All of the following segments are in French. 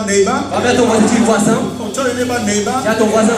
neighbor. Va vers ton voisin. Oh, tell your neighbor, neighbor. Dis à ton voisin.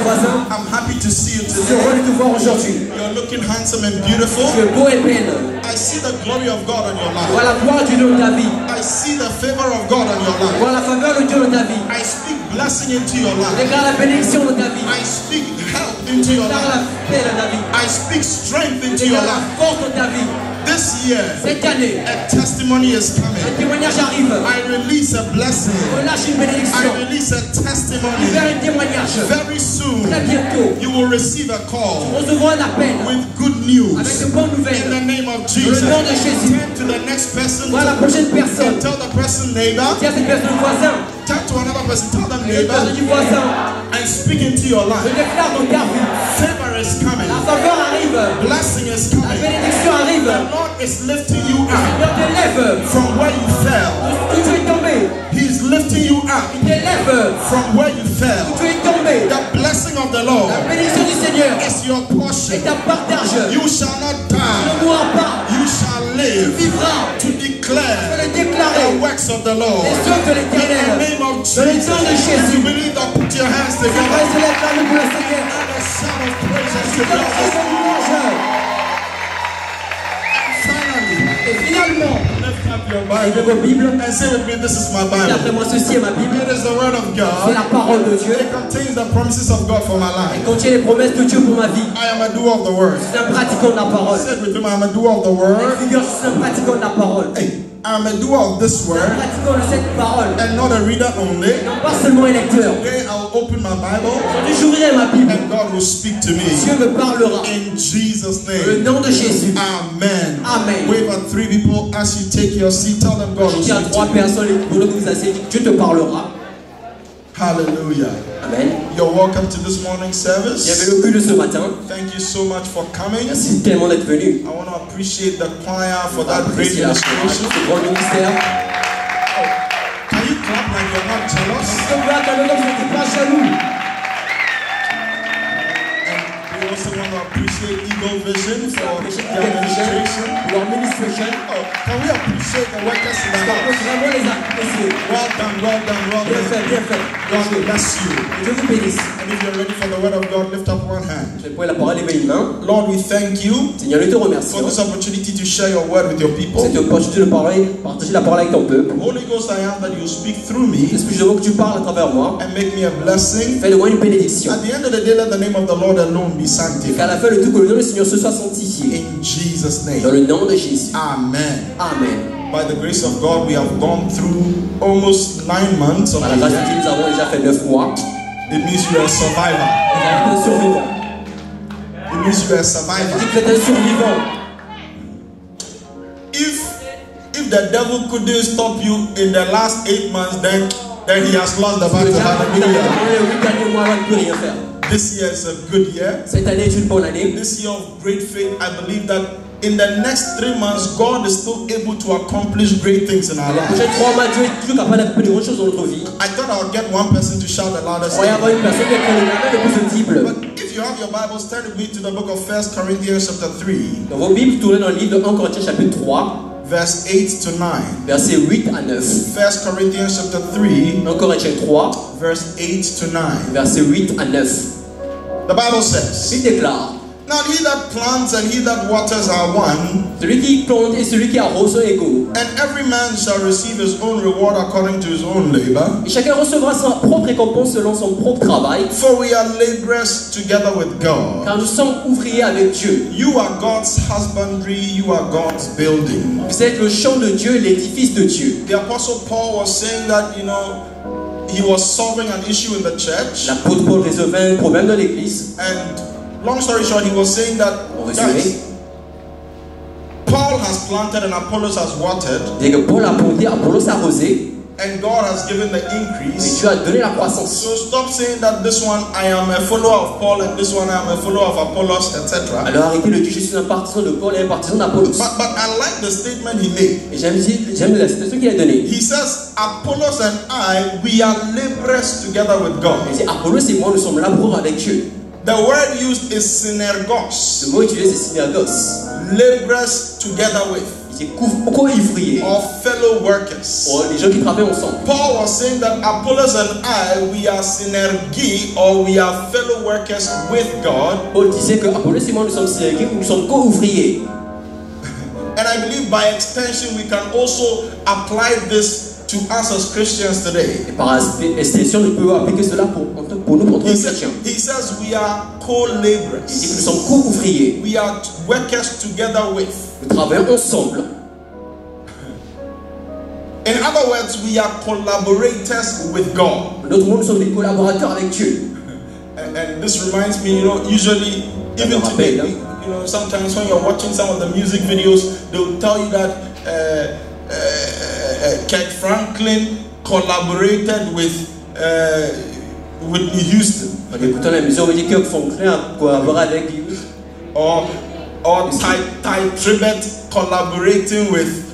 I'm happy to see you Je suis today. heureux de te voir aujourd'hui. You're looking handsome and beautiful. Tu es beau et belle. I see the glory of God on your Vois life. la gloire du Dieu dans ta vie. I see the favor of God on your life. Vois la faveur de Dieu dans ta vie. I speak blessing into your life. Déclare la bénédiction dans ta vie. I speak health into your Déclare la life. paix dans ta vie. I speak strength into your Déclare la life. force dans ta vie. This year, Cette année, a testimony is un coming. témoignage arrive. I release a blessing. Relâche une bénédiction. I release a testimony. Libère un témoignage. Very soon, Très bientôt, you will receive a call recevons un appel with good news. avec de bonnes In nouvelles. the name of Dans Jesus. le nom de Jésus. Turn to the next person. Vois la prochaine personne. Tell the person, neighbor. Dis à cette personne voisin. Turn to another person. Tell them, Et le personne neighbor. du voisin. I speak into your Je life. déclare dans ta vie. Favor is coming. La faveur arrive. Blessing is La coming. bénédiction arrive. The Lord is lifting you up Seigneur t'élève. from where you fell. Où tu es tombé. He's lifting you up Il t'élève. from where you fell. Où tu es tombé. The blessing of the Lord La bénédiction du Seigneur is your portion. est ta partage. You shall not Ne die. mourras pas. You shall live Vivras. to Je declare vais the déclarer works of the Lord. les œuvres de In the l'Éternel. name of Dans le Jesus. nom de If Jésus. you believe that, put your hands C'est vrai, together. se lève la main pour le Seigneur. And a shout of praise as you Donne bless. son louange. Finally, Et finalement, lift up your levez Bible vos Bibles. and say with me, this is my Et Bible. après moi, ceci est ma Bible. It is the word of C'est God. la parole de Dieu. It contains the promises of God for my Elle life. contient les promesses de Dieu pour ma vie. I am a doer of the word. Je suis un pratiquant de la parole. Say it with me, I am a doer of the word. Figure, je suis un pratiquant de la parole. Hey, I am a doer of this Je suis un word pratiquant de cette parole. and not a reader only. Non pas seulement un lecteur. Today I will open my Bible Aujourd'hui, j'ouvrirai ma Bible. and God will speak to me. Dieu me parlera. In Jesus' Dans le name. nom de Jésus. Amen. Amen. Wave at 3 people as you take your seat. Tell them God Je will dis à speak to 3 you. personnes, pour que vous asseyez, Dieu te parlera. Hallelujah. Amen. You're welcome to this morning service. Bienvenue au culte de ce matin. Thank you so much for coming. Merci tellement d'être venu. I want to appreciate the choir for that great Appréciez la illustration. ce grand ministère. Can you clap like you're not jealous? Est-ce que vous pouvez acclamer comme vous n'êtes pas jaloux? And we also want to appreciate Eagle Vision for Appréciez their administration. pour leur ministration. Oh, can we appreciate the workers in the On peut house? vraiment les apprécier. Well done, well done, well Bien done. fait, bien fait. God bless you. Dieu vous bénisse. And if you're ready for the word of God, lift up one hand. Je vais prendre la parole, lever une main. Lord, we thank you Seigneur, nous te remercions for this opportunity to share your word with your people. cette opportunité de partager la parole avec ton peuple. Holy Ghost, I ask that you speak through me Esprit, je demande que tu parles à travers moi. and make me a blessing. Fais de moi une bénédiction. At the end of the day, let the name of the Lord alone be Et qu'à sanctified. la fin de tout, que le nom du Seigneur se soit sanctifié. In Jesus' Dans name. le nom de Jésus. Amen. Amen. By the grace of God, we have gone through almost 9 months of Par la the grâce de year. Dieu, nous avons déjà fait 9 mois. It means you're a survivor. Vous êtes un survivant. It means you're a Je survivor. dis que vous êtes un survivant. If the devil couldn't stop you in the last 8 months, then he has lost the Le battle. diable, Hallelujah. dans les 8 derniers mois, il ne peut rien faire. This year is a good year. Cette année est une bonne année. This year of great faith, I believe that in the next 3 months, God is still able to accomplish great things in our Les lives. prochains 3 mois, Dieu est toujours capable d'accomplir de grandes choses dans notre vie. I thought I would get one person to shout the loudest. On va y avoir une personne qui est le plus audible. But if you have your Bibles, turn with me to the book of 1 Corinthians chapter 3, Dans vos Bibles, tournez dans le livre de 1 Corinthiens chapitre 3, verse 8 to 9. versets 8 à 9. 1 Corinthians chapter 3, 1 Corinthiens 3, verse 8 to 9. versets 8 à 9. The Bible says, Il déclare, now he that plants and he that waters are one, celui qui plante et celui qui arrose sont égaux. and every man shall receive his own reward according to his own labor. Et chacun recevra sa propre récompense selon son propre travail. For we are laborers together with God. Car nous sommes ouvriers avec Dieu. You are God's husbandry, you are God's building. Vous êtes le champ de Dieu, l'édifice de Dieu. The Apostle Paul was saying that, he was solving an issue in the church. L'apôtre Paul résolvait un problème dans l'église. And long story short, he was saying that, En résumé, guys, Paul has planted and Apollos has watered, dès que Paul a planté, Apollos a arrosé, and God has given the et increase. Dieu a donné la croissance. So stop saying that this one I am a follower of Paul and this one I am a follower of Apollos, etc. Alors arrêtez de dire je suis un partisan de Paul et un partisan d'Apollos. But I like the statement he made. Et j'aime la citation qu'il a donnée. He says, Apollos and I, we are laborers together with God. Il dit Apollos et moi nous sommes laboureurs avec Dieu. The word used is synergos. Le mot utilisé c'est synergos. Laborers together with. Il C'est co-ouvrier. or fellow workers. Oh, les gens qui travaillent ensemble. Paul was saying that Apollos and I, we are synergy, or we are fellow workers with God. Paul disait que Apollos et moi nous sommes synergiques, nous sommes co-ouvriers. And I believe by extension we can also apply this to us as Christians today. Et par extension, nous pouvons appliquer cela pour nous en tant que chrétiens. He says we are Il dit que nous co-laborers. sommes co-ouvriers. We are workers together with. Nous travaillons ensemble. In other words, we are collaborators with God. En d'autres mots, nous sommes des collaborateurs avec Dieu. And this reminds me, usually, even today, sometimes when you're watching some of the music videos, they'll tell you that Kirk Franklin collaborated with Whitney Houston. En écoutant la musique, on dit que Franklin a collaboré avec lui. Or Ty Tribbett collaborating with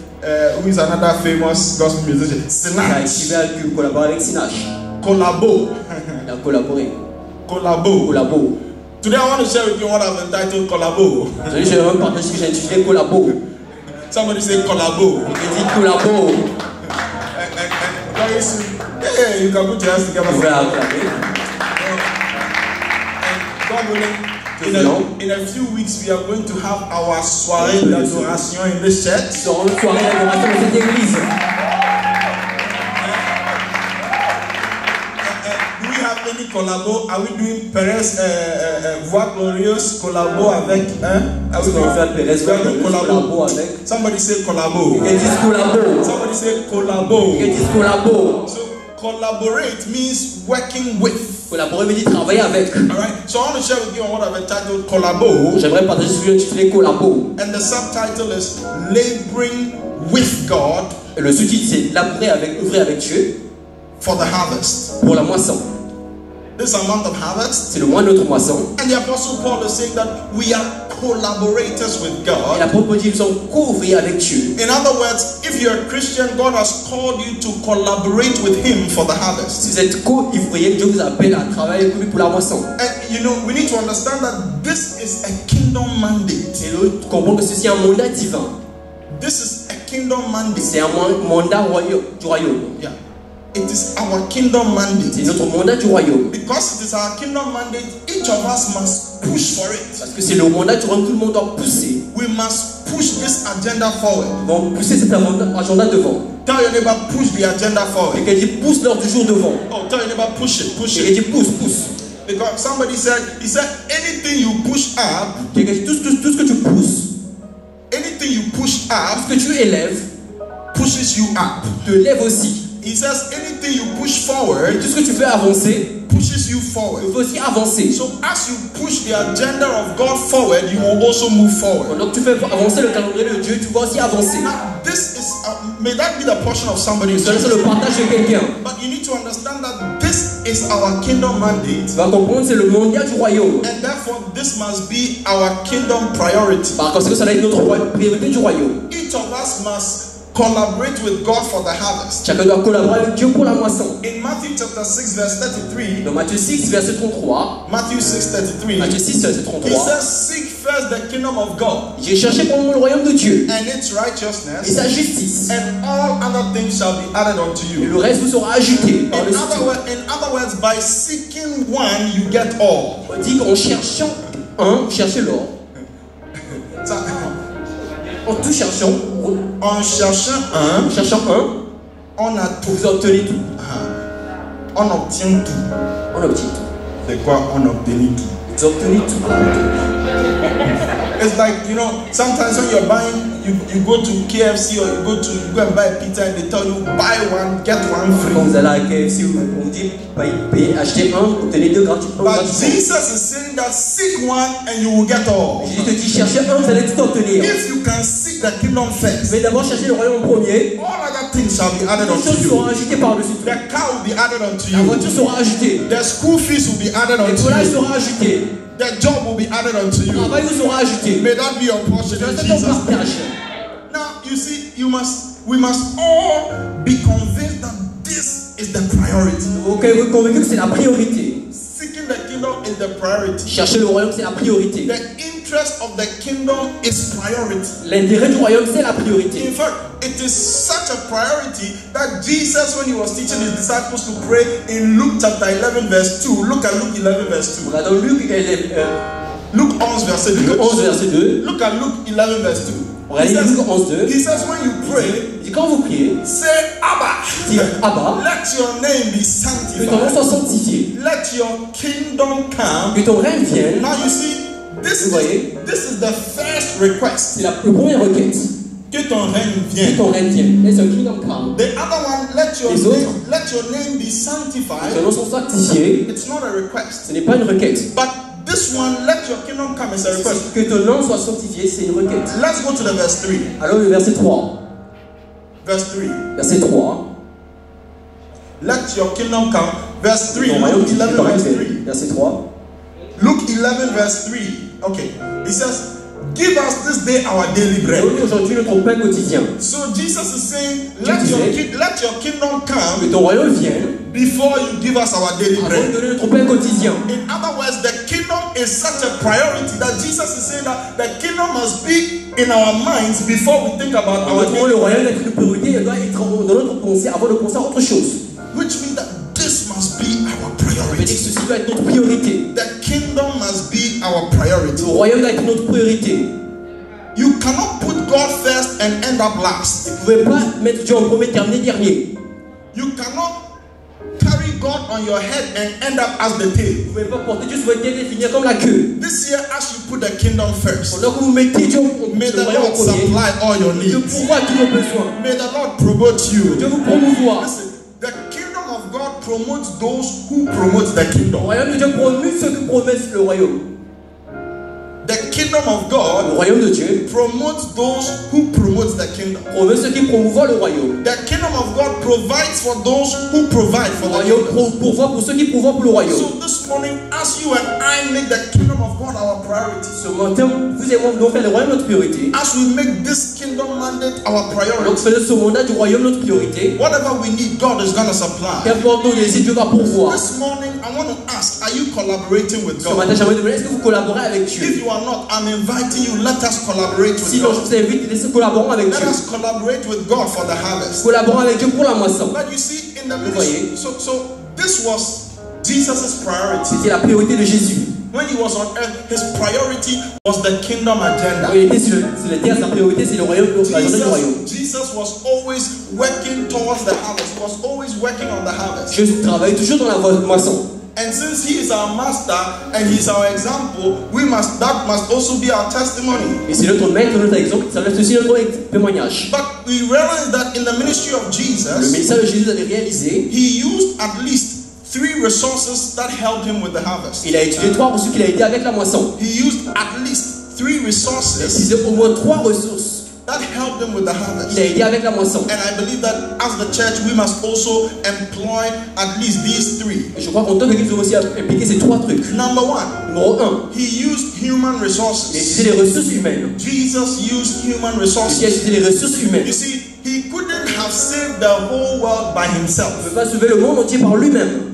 who is another famous gospel musician? Sinach. Il a collaboré avec Sinach. Collabo. Il a collaboré. Collabo. Today I want to share with you what I've entitled Collabo. Aujourd'hui, je vais même partager ce que j'ai intitulé Collabo. Somebody say Collabo. Il dit Collabo. And very soon, yeah, you can put your hands together. Vous pouvez acclamer. And God willing, in a few weeks we are going to have our soirée d'adoration in this church. Nous aurons une soirée d'adoration dans cette église. Do we have any collabo? Are we doing Perez Voix Glorieuse collabo avec? Are we going to Perez Voix Glorieuse collabo avec? Somebody say collabo. Quelqu'un dit collabo. Somebody say collabo. Quelqu'un dit collabo. So collaborate means working with. Collaborer veut dire travailler avec. Alright, so I want to share with you on what I've entitled Collabo. J'aimerais partager ce que j'ai intitulé Collabo. And the subtitle is Laboring with God. Et le sous-titre c'est Laborer avec, œuvrer avec Dieu. For the harvest. Pour la moisson. This is a month of harvest. C'est le mois de notre moisson. And the Apostle Paul is saying that we are collaborators with Et God. l'apôtre dit nous sommes co-ouvriers avec Dieu. In other words, if you're a Christian, God has called you to collaborate with Him for the Si harvest. vous êtes co-ouvriers, Dieu vous appelle à travailler avec lui pour la moisson. And we need to understand that this is a kingdom mandate. Et nous comprenons que ceci est un mandat divin. This is a kingdom mandate. C'est un mandat du royaume. Yeah. It is our kingdom mandate. C'est notre mandat du royaume. Because it is our kingdom mandate, each of us must push for it. Parce que c'est le mandat du royaume, tout le monde doit pousser. We must push this agenda forward. Ils vont pousser cet agenda devant. Tell your neighbor, push the agenda forward. Et qu'il dit pousse l'heure du jour devant. Oh, tell your neighbor, push it, push Et qu'il it. dit pousse. Because somebody said, he said, anything you push up, Et qu'il dit tout ce que tu pousses, anything you push up, tout ce que tu élèves, pushes you up. te lève aussi. He says, anything you push Et forward, tout ce que tu fais avancer, pushes you tu forward. veux aussi avancer. So as you push the agenda of God forward, you will also move forward. Donc tu fais avancer le calendrier de Dieu, tu vas aussi avancer. Now, this is, may that be the portion of somebody. Cela c'est le partage de quelqu'un. But you need to understand that this is our kingdom mandate. Tu vas comprendre, c'est le mandat du royaume. And therefore, this must be our kingdom priority. Par conséquent, ça va être notre priorité du royaume. Each of us must collaborate with God for the harvest. Chacun doit collaborer avec Dieu pour la moisson. In Matthew chapter 6 verse 33, Dans Matthieu 6, verset 33, Matthew 6:33, Matthieu 6, verset he 33, says, "Seek first the kingdom of God j'ai cherché pour le royaume de Dieu and its et righteousness, sa justice. and all other things shall be added unto Et you." le reste vous sera ajouté par le In suite. other words, by seeking one, you get all. On dit qu'en cherchant un, cherchez l'or. So, En tout cherchant, en cherchant en cherchant un, on a tout. vous obtenez tout. On obtient tout. On obtient tout. C'est quoi on obtient tout? Vous obtenez tout. It's like, sometimes when you're buying, you go to KFC or you go and buy a pizza and they tell you buy one, get one free. Quand vous allez à KFC, on vous dit achetez un, obtenez deux gratuitement. But Jesus is saying that seek one and you will get all. Jésus te dit cherchez un, vous allez tout obtenir. If you can seek the kingdom first, Mais d'abord cherchez le royaume en premier. all other things shall be added Les unto choses seront you. ajoutées par-dessus. The car will be added unto La you. voiture sera ajoutée. The school fees will be added Le unto collège you. sera ajouté. The job will be added unto Le you. travail vous sera ajouté. May that be your portion in C'est ton Jesus' name. partage. Now you see, we must all be convinced that this is the priority. Ok, vous êtes convaincu que c'est la priorité. Seeking the kingdom is the priority. Chercher le royaume, c'est la priorité. The interest of the kingdom is priority. L'intérêt du royaume, c'est la priorité. In fact, it is such a priority that Jesus, when he was teaching his disciples to pray in Luke chapter 11 verse 2, look at Luke 11 verse 2. On va dans Luc, Luke 11 verset 2. 11 verset 2. Look at Luke 11 verse 2. On va lire Luc 11 2. He says when you pray, Il dit quand vous priez, say Abba. dites Abba, Let your name be que ton nom sanctified. soit sanctifié, Let your kingdom come. que ton règne vienne. Now you see, this is the first request. C'est la première requête. Que ton règne Que vienne. ton règne vienne. Let your kingdom come. The other one, let your name be Que sanctified. ton nom soit sanctifié. It's not a request. Ce n'est pas une requête. But this one, let your kingdom come, is a request. Que ton nom soit sanctifié, c'est une requête. Let's go to the verse 3. Alors le verset 3. Verse 3. Verset 3. Let your kingdom come. Verse 3. Ton royaume Luke 11 verse 3. Verset 3. Luke 11 verse 3. Okay. He says, give us this day our daily bread. Donne-nous aujourd'hui notre pain quotidien. So Jesus is saying, let your kingdom Que come ton royaume vienne before you give us our daily avant de bread. donner notre pain quotidien. In other words, the kingdom is such a priority that Jesus is saying that the kingdom must be in our minds before we think about our Autrement, le daily royaume bread. est une priorité, il doit être dans notre pensée avant de penser à autre chose. Which means that this must be our Ça veut dire que priority. ceci doit être notre priorité. The kingdom must be our priority. Le royaume doit être notre priorité. You cannot put God first and end up last. Vous ne pouvez pas mettre Dieu en premier, terminer dernier. You cannot carry God on your head and end up as the tail. Vous ne pouvez pas porter Dieu sur votre tête et finir comme la queue. This year, as you put the kingdom first, Pendant que vous mettez Dieu en may the le royaume en Lord premier, supply all your Dieu needs. pourvoit tous vos besoins. May the Lord promote you. Dieu vous promouvoit. Listen, the kingdom of God promotes those who promote the Le kingdom. royaume de Dieu promue ceux qui promettent le royaume. The kingdom of Le God royaume de Dieu promotes those who promote the kingdom. promeut ceux qui promouvoient le royaume. The kingdom of God provides for those who provide Le for the royaume kingdom. pourvoit pour ceux qui pourvoient pour le royaume. So this morning, as you and I make the kingdom of God our priority, Ce matin, vous et moi, nous devons faire le royaume notre priorité. as we make this kingdom mandate our Donc, priority, faisons ce mandat du royaume notre priorité. whatever we need, God is going to supply. Qu'importe nos désirs, Dieu va pourvoir. This morning, I want to ask, are you collaborating with Ce God? matin, j'aimerais demander, est-ce que vous collaborez avec If Dieu? you are not, I'm inviting you, let us collaborate with Sinon, je God. vous invite, laissez collaborer avec Let Dieu. us collaborate with God for the harvest. Collaborons avec Dieu pour la moisson. But you see, in the Vous ministry, voyez? so this was Jesus' priority. C'était la priorité de Jésus. When he was on earth, his priority was the kingdom agenda. Quand il était sur la terre, sa priorité, c'est le royaume, l'agenda du royaume. Jesus was always working towards the harvest. He was always working on the harvest. Jésus travaille toujours dans la moisson. And since he is our master and he's our example, that must also be our testimony. Et c'est notre maître, notre exemple, ça reste aussi notre témoignage. But we realize that in the ministry of Le Jesus, ministère de Jésus avait réalisé, he used at least 3 resources that helped him with the harvest. il a étudié 3 ressources qu'il a aidé avec la moisson. He used at least 3 Il a resources utilisé au moins 3 ressources that helped him with the qu'il harvest. a aidé avec la moisson. And I believe that as the church, we must also employ at least these 3. Et je crois qu'en tant qu'église, nous devons aussi impliquer ces 3 trucs. Number 1, Numéro 1, he used human il a resources. utilisé les ressources humaines. Jesus used human Il a resources. utilisé les ressources humaines. You see, he couldn't have saved the whole world by Il ne himself. peut pas sauver le monde entier par lui-même.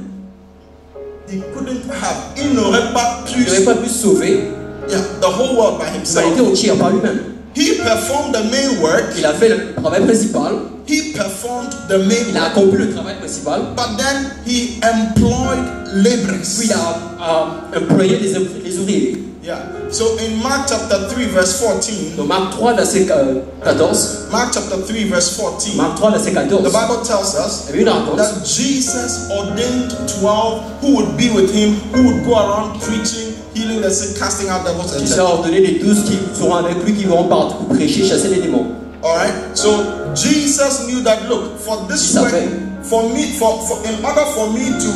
He couldn't have. Il n'aurait pas pu. Il n'aurait pas pu sauver Yeah, the whole world by l'humanité himself. entière par lui-même. He performed the main work. Il a fait le travail principal. He performed the main Il a work. accompli le travail principal. But then he employed laborers. Puis il a employé les ouvriers. Yeah. So in Mark chapter 3 verse 14, Dans Marc 3, verset 14. Mark chapter 3 verse 14, Marc 3, verset 14. the Bible tells us Il y avait une raconte. that Jesus ordained 12 who would be with him, who would go around preaching, healing the sick, casting out devils, Il s'est etc. ordonné les 12 qui seront avec lui, qui vont partout pour prêcher, chasser les démons. Alright? So Jesus knew that, look, for this Il work, savait. in order for me to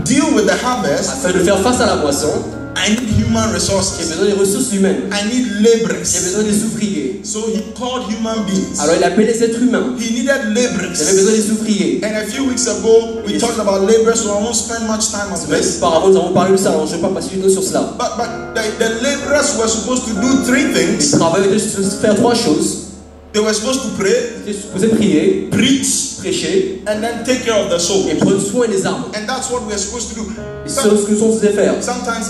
deal with the harvest, Afin de faire face à la moisson, I need human j'ai resources. besoin des ressources humaines. I need J'ai laborers. besoin des ouvriers. So he called human beings. Alors il appelait les êtres humains. He needed Il avait besoin laborers. des ouvriers. And a few weeks ago, we talked about laborers, so I won't spend much time on this. Auparavant, nous avons parlé de ça, alors je ne vais pas passer du temps sur cela. But the laborers were supposed to do 3 Les things. travailleurs étaient supposés faire 3 choses. They were supposed to pray, Ils étaient supposés prier, preach, prêcher and then take care of the soul. et prendre soin des âmes. And that's what we're supposed to do. Et c'est ce que nous sommes supposés faire. Sometimes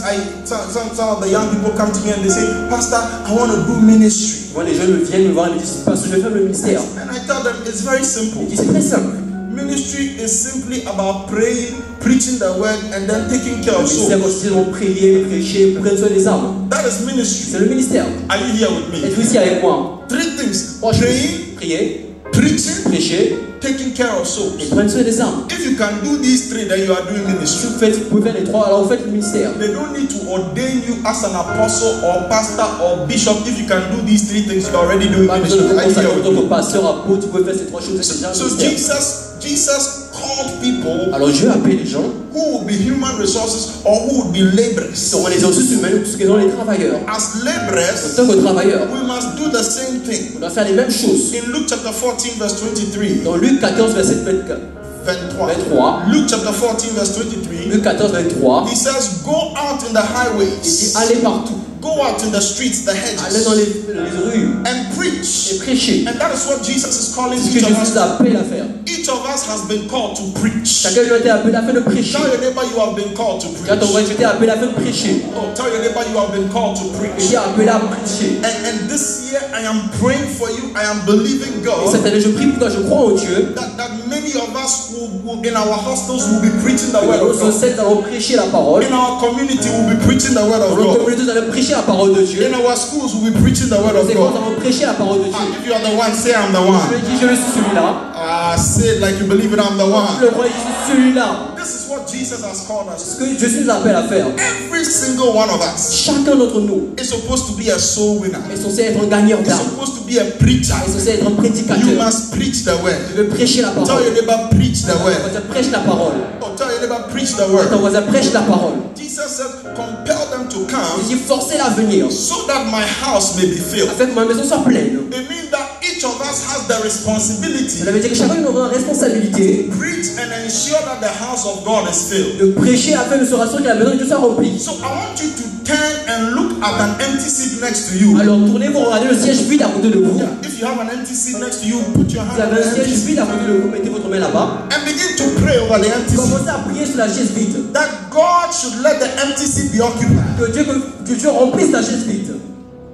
some of the young people come to me and they say, Pastor, I want to do ministry. Moi, les jeunes viennent me voir et me disent, parce que je vais faire le ministère. And I tell them it's very simple. Je dis, c'est très simple. Ministry is simply about praying, preaching the word, and then taking care Le of ministère souls. consiste en prier, prêcher, prendre soin des âmes. That is ministry. C'est le ministère. Are you here with me? Êtes-vous ici avec moi? Three things: Trois choses. praying, Prier, preaching, prêcher taking care of et souls. prendre soin des âmes. If you can do these three, then you are doing Si ministry. vous pouvez faire les trois, alors vous faites le ministère. They don't need to ordain you as an apostle or pastor or bishop. If you can do these three things, you are already doing Pas besoin ministry. de Are you commencer here en with tant me? que pasteur, apôtre, vous pouvez faire ces trois choses. C'est déjà le So ministère. Jesus called people Alors Dieu appelle les gens who would be human resources or who would be qui laborers. seront les ressources humaines ou qui seront les travailleurs. As En laborers, tant que travailleurs, we must do the same thing. on doit faire les mêmes choses. In Luke chapter 14, verse 23, Dans Luc 14, verset 24, 23. Luke chapter 14, verse 23, Luc 14, 23, he says, Go out in the il dit highways, allez partout, go out in the streets, the allez dans hedges, les rues and et preach. prêchez. And that is what Jesus is calling C'est ce que each of Jésus us. appelle à faire. Each of us has been called to preach. Chacun doit être appelé à faire le prêcher. Tell your neighbor you have been called to Quand on preach. va jeter appelé à faire le prêcher. Oh, tell your neighbor you have been called to Il preach. dit appelé à prêcher. And this year I am praying for you. I am believing Et God cette année, je prie pour toi, je crois en Dieu. that many of us will in our hostels will be preaching the word Dans of nos God. sectes, nous allons prêcher la parole. In our community we'll be preaching the word Dans of nos God. communautés, nous allons prêcher la parole de Dieu. In our schools we'll be preaching the word Dans of nos écoles, nous God. allons prêcher la parole de Dieu. If you are the one, say I'm the Je one. dis, je suis celui-là. Say it like you believe it, I'm the Je one. le crois, je suis celui-là. This is what Jesus has called us. Ce que Jésus nous appelle à faire. Every single one of us Chacun d'entre nous is supposed to be a soul winner. est censé être un gagnant Is d'âme. supposed to be a preacher. Est censé être un You prédicateur. must preach the word. Je veux prêcher la Tell parole. your neighbor, preach the Ton word. voisin prêche la parole. Oh, tell your neighbor, preach the Ton word. voisin prêche la parole. Jesus said, compel them to come Je dis, forcez-la à venir. so that my house may be filled. Afin que ma maison soit pleine. It means that each of us has the responsibility Cela veut dire que chacun de nous aura la responsabilité to preach and ensure that the house of God is filled. de prêcher afin de se rassurer que la maison de Dieu soit remplie. So I want you to turn and look at an empty seat next to you. Alors tournez-vous, regardez le siège vide à côté de vous. If you have an empty seat next to you, put your hand Vous on avez the un siège empty seat vide à côté de vous, mettez votre main là-bas. and begin to pray over the empty seat. Commencez à prier sur la chaise vide. That God should let the empty seat be occupied. Que Dieu remplisse la chaise vide.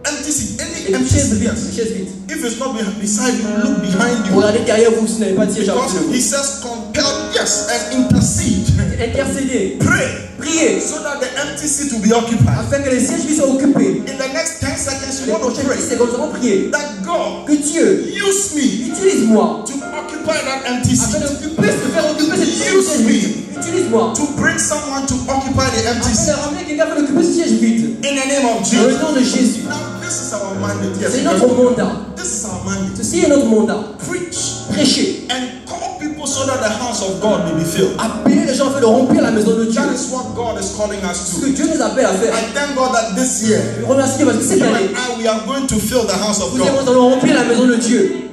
Empty seat, Et any une empty chaise seat. vide, Yes. une chaise vide. If it's not beside you, look behind you. Regardez derrière vous si vous n'avez pas de siège à Because côté de he vous. says, compel, yes, and intercede. Intercédez, Pray priez, so that the empty seat will be occupied. afin que les sièges vides soient occupés. In the next 10 seconds, you Les want to prochaines pray 10 secondes, nous allons prier. that God Que Dieu use me utilise-moi to occupy that empty afin seat, de faire occuper cette chaise vide. Utilise-moi to bring someone to occupy the empty afin seat. de ramener quelqu'un afin d'occuper ce siège vide. In the name of Dans Jesus. le nom de Jésus. Now, this is our mandate. Yes, C'est you notre can- mandat. this is our mandate. Ceci est notre mandat. Preach Prêcher. and call people so that the house of God may be filled. Appeler les gens afin de remplir la maison de Dieu. That is what God is calling us Ce que to. Dieu nous appelle à faire. I thank God that this year, Je remercie Dieu parce que cette you année, and I, we are going to fill the house of nous God. allons remplir la maison de Dieu.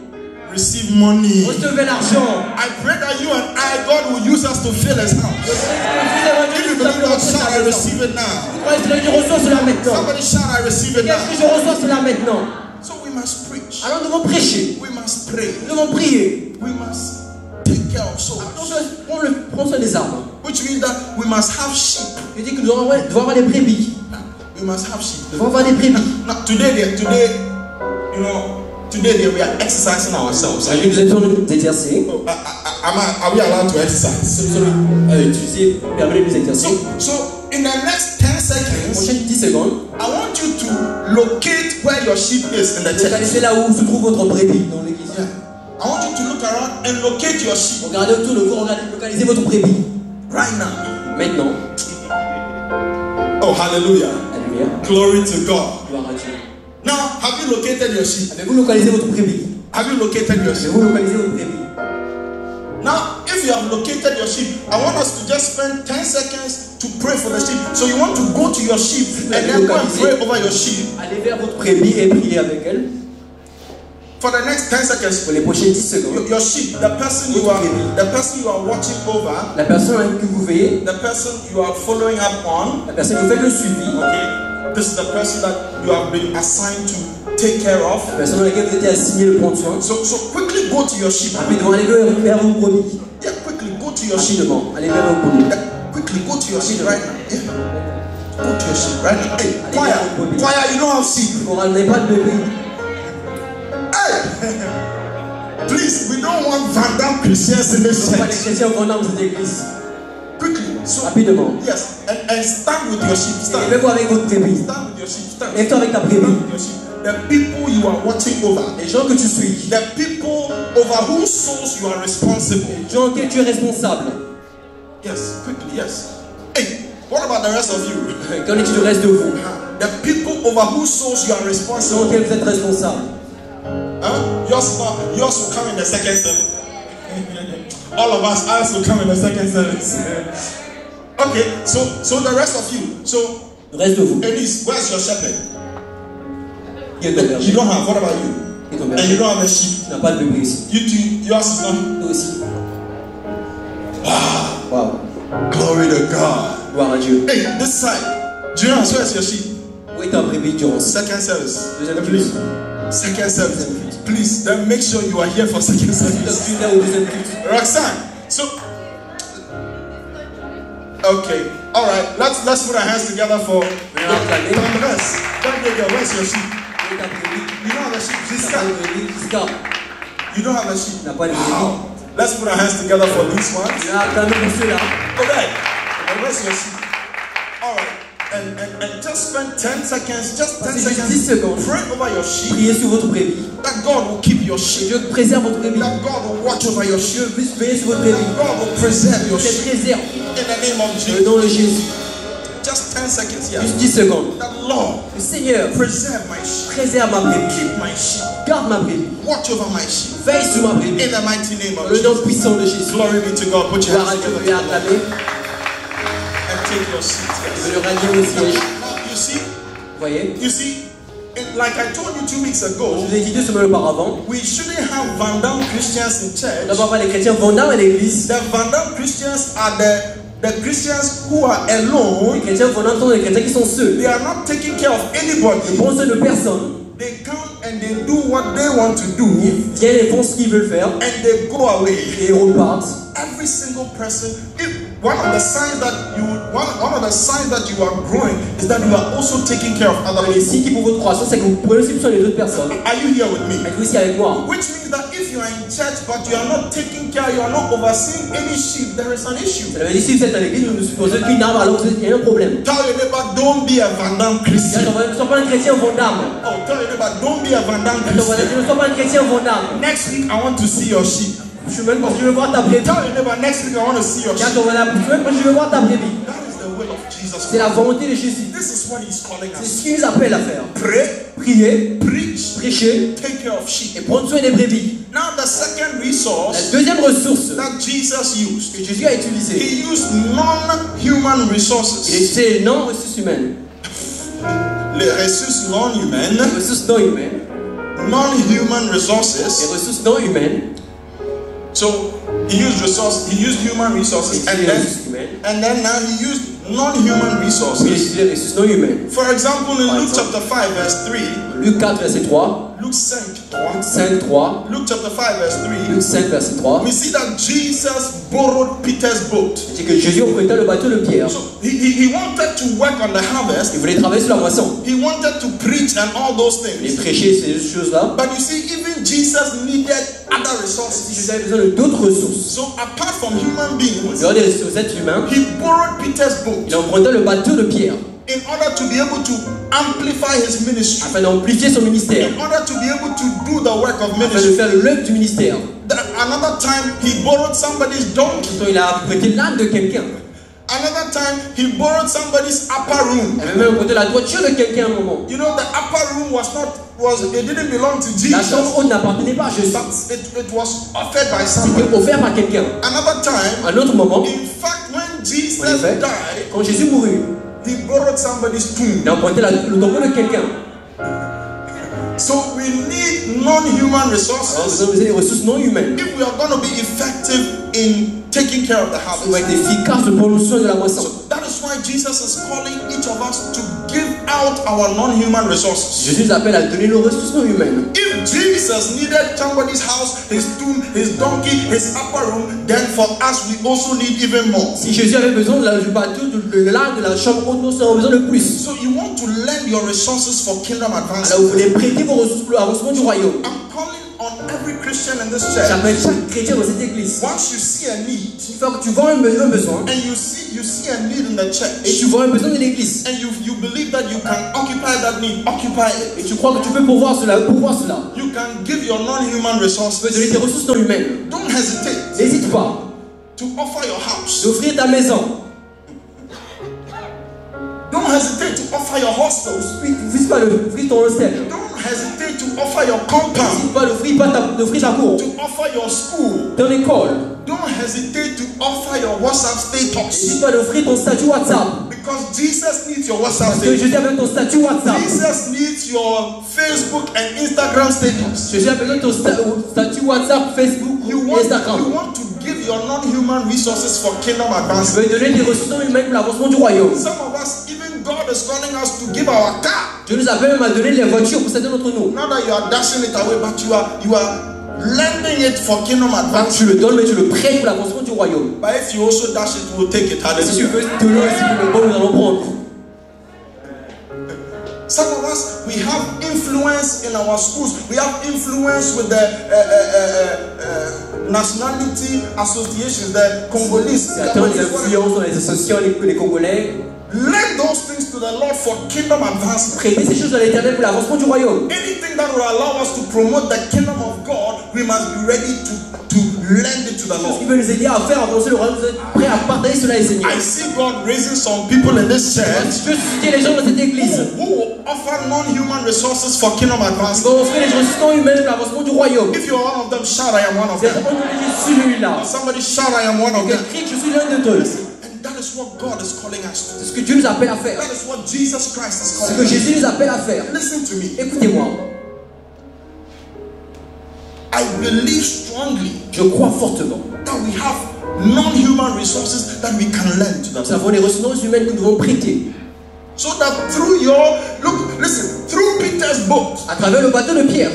Receive money. Recevez l'argent. I pray that you and I, God will use us to fill His house. If you believe that, shout, I receive it now. Je reçois cela maintenant. Somebody shout, I receive it Qu'est-ce que now. je reçois cela maintenant? So we must preach. Alors nous devons prêcher. We must pray. Nous devons prier. We must take care of souls. Prends soin des âmes. Which means that we must have sheep. Je dis que nous devons avoir des brebis. We must have sheep. Nous devons avoir des brebis. Now, today we are exercising ourselves. Aujourd'hui, nous allons nous exercer. Oh, are we allowed to exercise? Nous allons utiliser, permettre de nous exercer. So in the next 10 Les seconds, prochaines 10 secondes, I want you to locate where your sheep is in the church. localisez là où se trouve votre brebis dans l'église. Yeah. I want you to look around and locate your sheep Regardez autour de vous, localisez votre brebis. right now. Maintenant, Oh, hallelujah. alléluia, Glory to God. gloire à Dieu. Now, have you located your sheep? Avez-vous localisé votre brebis? Have you located your sheep? Avez-vous localisé votre brebis? Now, if you have located your sheep, I want us to just spend 10 seconds to pray for the sheep. So you want to go to your sheep and then go and pray over your sheep. Allez vers votre brebis et priez avec elle. For the next 10 seconds, Pour les prochaines 10 secondes, your sheep, the person you are watching over, la personne que vous veillez, the person you are following up on, la personne que vous faites le suivi, okay, this is the person that you have been assigned to take care of. La personne dans laquelle vous étiez assigné le prendre soin. So quickly go to your sheep. Rapidement, allez vers vos brebis. Yeah, quickly go to your sheep. Rapidement, allez vers vos brebis. Yeah, quickly go to your sheep right now. Yeah. Go to your sheep right now. Hey, choir, you don't have sheep. On n'avez pas de brebis. Hey! Please, we don't want Van Damme Christians in this Pas les church. chrétiens Van Damme dans cette église. Quickly, so Rapidement. yes, and stand with your sheep. Stand. Levez-vous avec votre brebis. Stand with your sheep. Stand. Lève-toi avec ta brebis. Stand with your sheep. The people you are watching over, Les gens que tu suis. the people over whose souls you are responsible. Les gens auxquels tu es responsable. Yes, quickly, yes. Hey, what about the rest of you? Qu'en est-il du reste de vous? The people over whose souls you are Les gens responsible. auxquels vous êtes responsable. Huh? Yours will come in the second service. All of us, ours will come in the second service. Okay, so the rest of you. So, Le reste de vous. Elise, where's your shepherd? Qui est ton berger? You don't have. What about you? Qui est ton And berger? you don't have a sheep. Tu n'as pas de brebis ici. You too. Yours is not. Toi aussi. Wow. Waouh. Glory to God. Gloire à Dieu. Hey, this side. Jonas, where's your sheep? Où est ta brebis durant ce Second service. deuxième Please. culte? Second service. Please, then make sure you are here for second service. Tu es là au deuxième culte. Roxanne. So, okay. All right. Let's put our hands together for Andres. Where's your sheep? Où est ta brebis? You don't have a sheep. Tu n'as pas de Ziska. brebis. Ziska. You don't have a sheep. Tu n'as pas de brebis. Wow. Let's put our hands together for these ones. Tu as quand même pour ceux-là. Okay. And where's your sheep? All right. And just spend 10 seconds, just 10 Passez juste 10 seconds. secondes. Pray over your sheep. Priez sur votre brebis. That God will keep your Que sheep. Dieu préserve votre brebis. That God will watch over your Dieu sheep. puisse veiller sur votre brebis. God will preserve your Que sheep. préserve. In the name of Dans le Jesus. nom de Jésus. Just 10 seconds here. Juste 10 secondes. That Lord, Le Seigneur preserve my sheep. préserve ma brebis. Keep my sheep. Garde ma brebis. Watch over my sheep. Veille sur ma brebis. In the mighty name Dans of le nom Jesus. puissant de Jésus. Glory be to God. Put your Gloire à hands Dieu together et acclamer. and take your seat. Je le rallier au siège. Now, Vous voyez? you see, like I told you 2 weeks Je ago, vous ai dit 2 semaines auparavant. we shouldn't have Van Damme Christians in On church. n'a pas les chrétiens Vandam à l'église. The Van Damme Christians are the Christians who are Les alone. chrétiens Vandam sont les chrétiens qui sont seuls. They are not taking care of Ils anybody. prennent soin de personne. They come and they do what they want to do, Ils viennent et font ce qu'ils veulent faire. and they go away. Et ils repartent. Every single person. One of the signs that you are growing is that you are also taking care of other Les people. signes qui pour votre croissance, c'est que vous prenez aussi soin des autres personnes. Are you here with me? Êtes-vous ici avec moi? Which means that if you are in church but you are not taking care, you are not overseeing any sheep, there is an issue. Ça veut dire si vous êtes à l'église, vous supposez qu'une arme, alors il y a un problème. Tell your neighbor, don't be a Van Damme Christian. Ne sois pas un chrétien Vandam. Oh, tell your neighbor, don't be a Van Damme Ne Christian. sois pas un chrétien Vandam. Next week, I want to see your sheep. Je suis même parce que je veux voir ta brebis. Tell your neighbor, next week, I want to see your sheep. Quand on va la pousser, moi je veux voir ta brebis. That is the will of Jesus. C'est la volonté de Jésus. This is what he's calling C'est us. ce qu'il nous appelle à faire. Pray, Prier, preach, prêcher take care of sheep. et prendre soin des brebis. Now, the second La resource deuxième ressource that Jesus used, que Jésus a utilisée, he used non-human il resources. c'est les non-ressources humaines. Les ressources non humaines, Les ressources non humaines. non-human Les resources. ressources non humaines. So he used human resources, Et les ressources humaines. and then now he used non-human Il resources. utilise les ressources non humaines. For example, in Par Luke exemple. chapter 5, verse 3, Luc 4, verset 3. Luke 5, 5, 3. Luke chapter 5, verse 3, Luc 5, verset 3. we see that Jesus borrowed Peter's boat. C'est que Jésus emprunta le bateau de Pierre. So he wanted to work on the harvest. Il voulait travailler sur la moisson. He wanted to preach and all those Il voulait things. prêcher ces choses-là. But you see, even Jesus needed other Si resources. Jésus avait besoin de d'autres ressources. So apart from human beings, Dehors des ressources êtres humains, he borrowed Peter's boat il emprunta le bateau de Pierre in order to be able to amplify his ministry, afin d'amplifier son ministère, in order to be able to do the work of afin de ministry. faire l'œuvre du ministère. Another time, he borrowed somebody's donkey. Pourtant, il a prêté l'âne de quelqu'un. Another time, he borrowed somebody's upper room. Il avait même emprunté la toiture de quelqu'un à un moment. You know, the upper room it didn't belong to La Jesus. chambre haute n'appartenait pas à Jésus. But it was offered by somebody. C'était offert par quelqu'un. Another time, À un autre moment, in fact, when Jesus en effet, died, quand Jésus mourut, he borrowed somebody's tomb. il a emprunté le tombeau de quelqu'un. So we need non-human Alors, resources nous avons besoin des ressources non humaines. if we are going to be effective in taking care of the On va harvest. être efficace de prendre soin de la moisson. So that is why why Jesus is calling each of us to give out our non-human resources. Jésus nous appelle à donner nos ressources non humaines. If Jesus needed somebody's house, his tomb, his donkey, his upper room, then for us we also need even more. Si Jésus avait besoin du bateau, de la chambre haute, nous avons besoin de plus. So you want to lend your resources for kingdom advancement. Alors vous voulez prêter vos ressources pour l'avancement du royaume. I'm calling on every Christian in this church. J'appelle chaque chrétien dans cette église. Once you see a need, Une fois que tu vois un besoin, and you see a need in the et church, tu vois un besoin de l'église, and you believe that you can occupy that need, occupy et it. tu crois que tu peux pourvoir cela, You can give your non-human tu peux donner resources. tes ressources non humaines. Don't hesitate N'hésite pas to offer your house. d'offrir ta maison. Don't hesitate to offer your hostels. N'hésite pas d'offrir ton hostel. Don't hesitate to offer your compound, N'hésite pas d'offrir ta cour, to offer your school. ton école. Don't hesitate to offer your WhatsApp status, N'hésite pas d'offrir ton statut WhatsApp. because Jesus needs your WhatsApp Parce que status. Jésus a besoin de ton statut WhatsApp. Jesus needs your Facebook and Instagram status. Jésus a besoin de ton statut WhatsApp, Facebook You ou want Instagram. to give your non-human resources for kingdom Tu advancement. veux donner tes ressources non humaines pour l'avancement du royaume. Some of us, even God is calling us to give our car. Dieu nous appelle même à donner les voitures pour certains d'entre nous. Not that you are dashing it away, but you are lending it for kingdom Pas que advancement. tu le donnes, mais tu le prêtes pour l'avancement du royaume. But if you also dash it, we'll take it. Et si tu Hallelujah. veux donner aussi pour le bon, nous allons prendre. Some of us, we have influence in our schools. We have influence with the nationality associations, the Congolese. Certains ont des influences dans les associations, les Congolais. Lend those things to the Lord for kingdom advancement. Prêtez ces choses à l'éternel pour l'avancement du royaume. Anything that will allow us to promote the kingdom of God, we must be ready to lend it to the Ce qui Lord. veut nous aider à faire avancer le royaume, nous sommes prêts à partager cela, les Seigneurs. I see God raising some people in this church Je veux susciter les gens dans cette église. who will offer non-human resources for kingdom Ils advancement. vont offrir les ressources non humaines pour l'avancement du royaume. If you are one of them, shout, I am one of C'est them. je suis celui-là. Somebody shout, I am one of them. Crie que je suis l'un de eux. And that is what God is calling us to. C'est ce que Dieu nous appelle à faire. That is what Jesus Christ is Ce calling que us to. Jésus nous appelle à faire. Listen to me. Écoutez-moi. I believe strongly Je crois fortement. that we have non-human resources that we can lend to Nous them. avons les ressources humaines que nous devons prêter. So that through through Peter's boat, À travers le bateau de Pierre,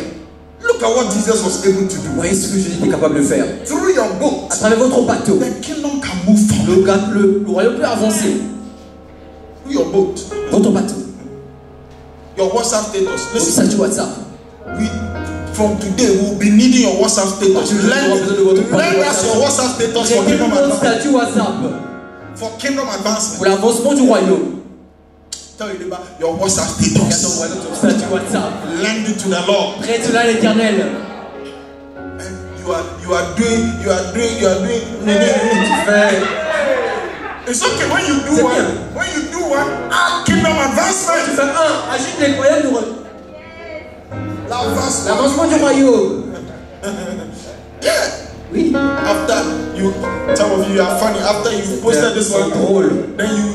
look at what Jesus was able to do. vous voyez ce que Jésus était capable de faire. Through your boat, À travers votre bateau, the kingdom can move forward. le royaume peut avancer. Through your boat, Votre bateau, your WhatsApp status. votre Listen, statut WhatsApp. from today, we'll be needing your WhatsApp status. Lend us your WhatsApp status for Prêtez-nous kingdom votre advancement. statut WhatsApp For kingdom advancement. pour l'avancement du royaume. Tell your neighbor your WhatsApp Regarde ton status. voisin, ton statut WhatsApp. Lend it to the Lord. Prête cela à l'éternel. You are doing. Tu fais. It's okay when you do C'est one. bien. When you do one, add kingdom Tu advancement. fais un, ajoute les croyants du L'avancement. l'avancement du royaume. Yeah. Oui. After you, some of you are funny. After you posted this C'est one, drôle. then you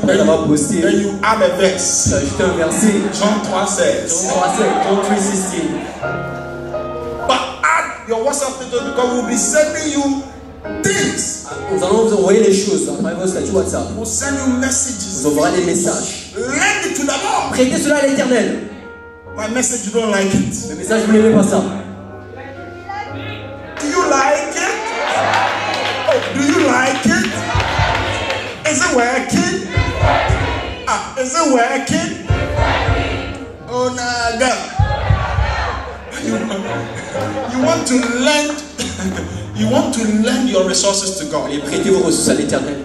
add a verse. Tu as ajouté un verset. John 3 says. John 3:16. But add your WhatsApp status because we'll be sending you things. Nous allons vous envoyer les choses à travers votre statut WhatsApp. We'll send you messages. Vous enverrez des messages. Lend it to the Lord. Prêtez cela à l'éternel. My message, you don't like it. Le message, vous n'aimez pas ça. Do you like it? Oh, do you like it? Is it working? Is it working? Oh, no, God. You want to lend. You want to lend your resources to God. Et prêtez vos ressources à l'éternel.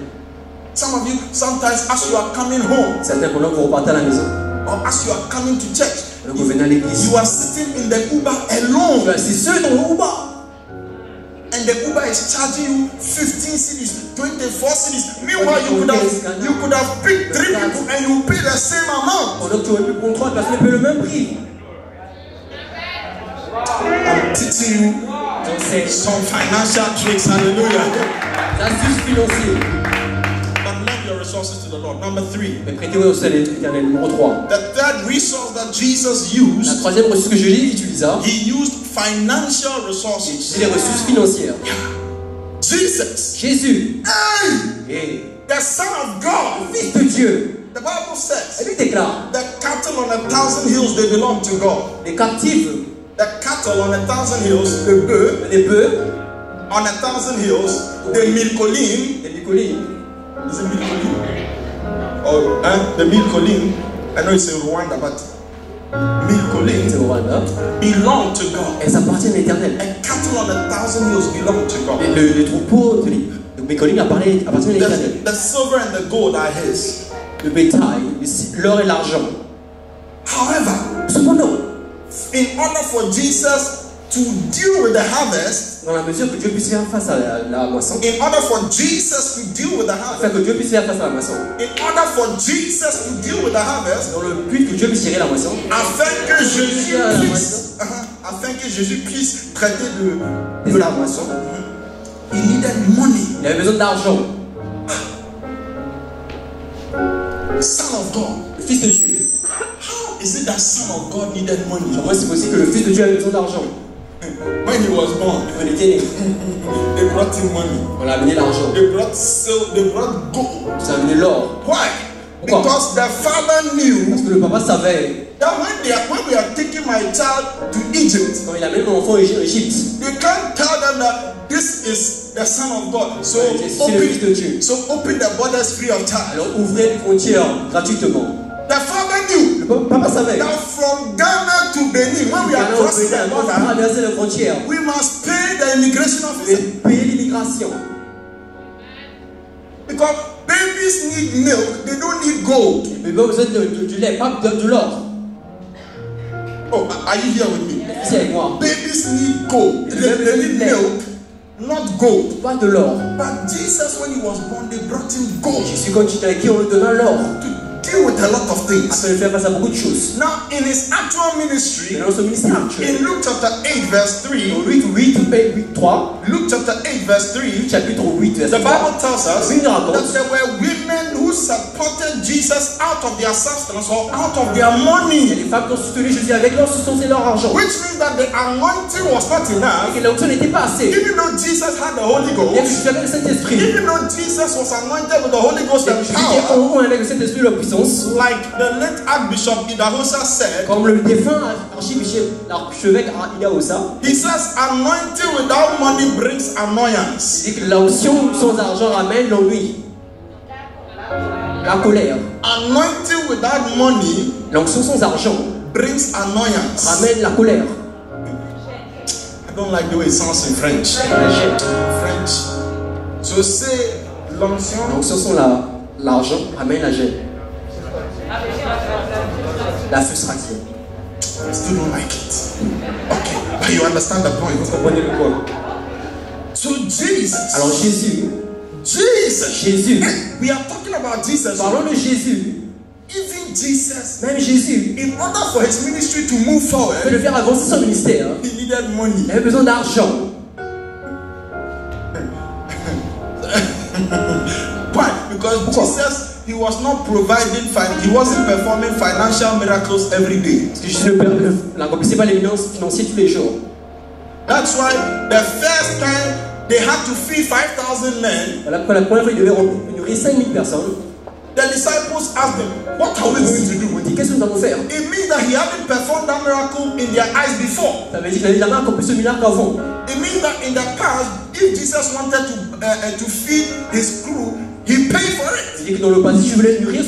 Some of you, sometimes as you are coming home, Certains, pendant que vous repartez à la maison, or as you are coming to church, alors que vous venez à l'église, you are sitting in the Uber alone, c'est ceux dans le Uber. and the Uber is charging you 15 cities, 24 cities. Meanwhile, you could have picked 3 people and you pay the same amount. Pendant que tu aurais pu prendre 3 personnes et payer le même prix. I'm teaching you Donc c'est some financial tricks. Hallelujah. l'astuce financière. But lend your resources to the Lord. Number 3. Mais prêtez vos ressources à l'éternel. Numéro 3. The third resource that Jesus La used, troisième ressource que Jésus utilisa, he used financial c'est resources. les ressources financières. Jesus. Jésus. Hey! Et The Son of God, Le Fils de Dieu. the Bible Et says, lui déclare, the cattle on 1,000 hills, they belong to God. les captifs, The cattle on 1,000 hills, the bœufs les bœufs, on 1,000 hills, the milcoline, les bicolines, is it milcoline? Oh, the milcoline, I know it's in Rwanda, but c'est milcoline au Rwanda, belong to God. elles appartiennent à l'Éternel. A cattle on 1,000 hills belong to God. Les troupeaux de bicolines appartiennent à l'Éternel. The silver and the gold are his. Le bétail, l'or et l'argent. However, Cependant, in order for Jesus to deal with the harvest, dans la mesure que Dieu puisse faire face à la moisson, in order for Jesus to deal with the afin harvest, que Dieu puisse faire face à la moisson, in order for Jesus to deal with the harvest, dans le but que Dieu puisse gérer la moisson, afin que Jésus la puisse, moisson, afin que Jésus puisse traiter de de la la moisson, he needed money. il avait besoin d'argent. Son of God. Le Fils de Dieu. How is it that Son of God needed money? Comment c'est possible que le Fils de Dieu avait besoin d'argent? When he was born, Il était né. they brought him money. On a amené l'argent. They brought silver. They brought gold. Ça a amené l'or. Why? Pourquoi? Because the father knew Parce que le papa savait, that when we are taking my child to Egypt, quand il amène mon enfant en Égypte, you can't tell them that this is the Son of God. So c'est le Fils de Dieu. open the borders free of charge. Alors ouvrez les frontières gratuitement. The father knew Le papa savait. that from Ghana to Benin, when we are Quand crossing the on border, traverser les frontières, we must pay the immigration et officer. payer l'immigration. Because babies need milk, they don't need gold. Mais pas besoin du lait, pas de l'or. Oh, are you here with me? C'est avec moi. Babies need gold. They need milk, not gold. Pas de l'or. But Jesus, when he was born, they brought him gold Jésus, quand il était avec qui, on lui donna l'or. to deal with a lot of things. Afin de faire face à beaucoup de choses. Now, in his actual ministry, Et dans ce ministère actuel, in Luke chapter 8, verse 3, dans Luc 3, Luke chapter 8, verse 3, chapitre 8, the verset 3, Bible tells us Bible raconte that there were women who supported Jesus out of their substance or out of their il y a money, des femmes qui ont soutenu Jésus avec leur substance et leur argent. which means that the anointing was not Et enough. que l'onction n'était pas assez. Even though Jesus had the Holy Bien que Ghost, Jésus avait le Saint-Esprit, even though Jesus was anointed with the Holy Ghost and Jésus était power, envoyé avec le Saint-Esprit et la puissance, like the late Archbishop Idahosa said, comme le défunt archevêque Idahosa, he says, anointing without money brings annoyance. il dit que l'onction sans argent ramène l'ennui, la colère. Anointing without money L'onction sans argent brings annoyance. ramène la colère. I don't like the way it sounds in French. French. So say l'onction. L'onction sans l'argent ramène la gêne, la frustration. I still don't like it. Okay, but you understand the point. Vous comprenez le point? So Jesus. Alors Jésus, We are talking about Jesus. parlons de Jésus. Even Jesus, Même Jésus, in order for his ministry to move pour forward, le faire avancer son ministère, he needed money. il avait besoin d'argent. Why? Because Jesus, he was not providing, he wasn't performing financial miracles every day. Parce que Jésus n'accomplissait pas l'éminence financière tous les jours. That's why the first time they had to feed 5,000 men, Voilà pourquoi la première fois, il devait nourrir 5000 personnes. the disciples asked him, what are we going to do? On dit, qu'est-ce que nous allons faire? It means that he hadn't performed that miracle in their eyes before. Ça veut dire qu'il n'avait jamais accompli ce miracle avant. It means that in the past, if Jesus wanted to feed his crew, he paid for it. C'est-à-dire que dans le passé, je voulais nourrir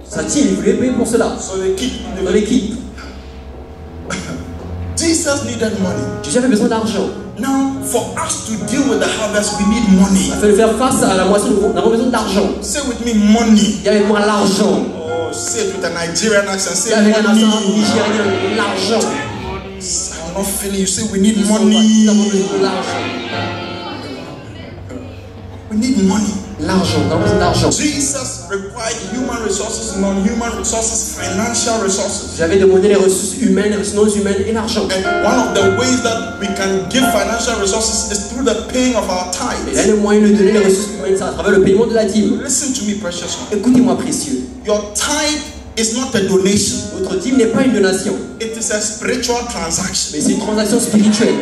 sa team, il voulait payer pour cela. So they keep Dans l'équipe, Jesus needed money. Jésus avait besoin d'argent. Now, for us to deal with the harvest, we need money. Afin de faire face à la moisson, nous avons besoin d'argent. Say with me, money. Il y avait moins l'argent. Oh, say it with a Nigerian accent. Il Say y avait un accent money. nigérien, l'argent. I'm not feeling you. Say we need Nous avons money. besoin d'argent. We need money. L'argent, nous avons besoin d'argent. Jesus required human resources, non-human resources, financial resources. J'avais demandé les ressources humaines, les ressources non humaines et l'argent. And one of the ways that we can give financial resources is through the paying of our Et là, tithes. le moyen de donner les ressources humaines, c'est à travers le paiement de la dîme. Listen to me, precious one. Écoutez-moi, précieux. Your tithe is not a donation. Votre dîme n'est pas une donation, It is a spiritual transaction. mais c'est une transaction spirituelle.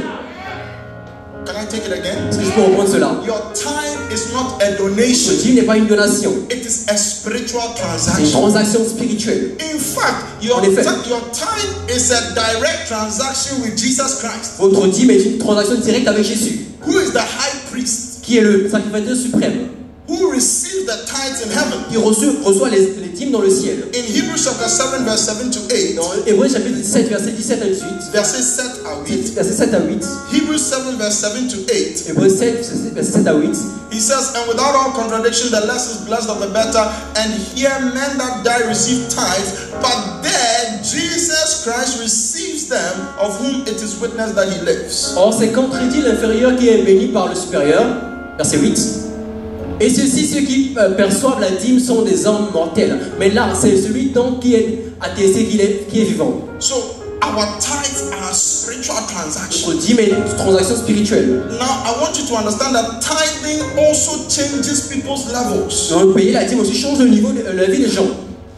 Can I take it again? Est-ce que je peux reprendre cela? Your tithe is not a Le donation. dîme n'est pas une donation. It is a spiritual C'est une transaction. transaction spirituelle. In fact, your En effet. tithe is a direct transaction with Jesus Christ, Votre dîme est une transaction directe avec Jésus, who is the high priest, qui est le sacrificateur suprême, who receives the tithes in heaven. qui reçoit les dîmes dans le ciel. In Hebrews chapter 7, verse 7 to 8, Dans Hébreux chapitre 7, verset 17 à 18, verset 7 à 8, verset 7 à 8, Hebrews 7, verse 7 to 8, Hébreux 7, verset 7 à 8, he says, and without all contradiction, the less is blessed of the better. And here men that die receive tithes, but there Jesus Christ receives them, of whom it is witnessed that he lives. Or c'est contredit l'inférieur qui est béni par le supérieur, verset 8. Et ceux qui perçoivent la dîme sont des hommes mortels. Mais là, c'est celui donc qui est attesté qui est vivant. So our tithes are spiritual transactions. Notre dîme est une transaction spirituelle. Now I want you to understand that tithing also changes people's levels. Donc payer la dîme aussi change le niveau de la vie des gens.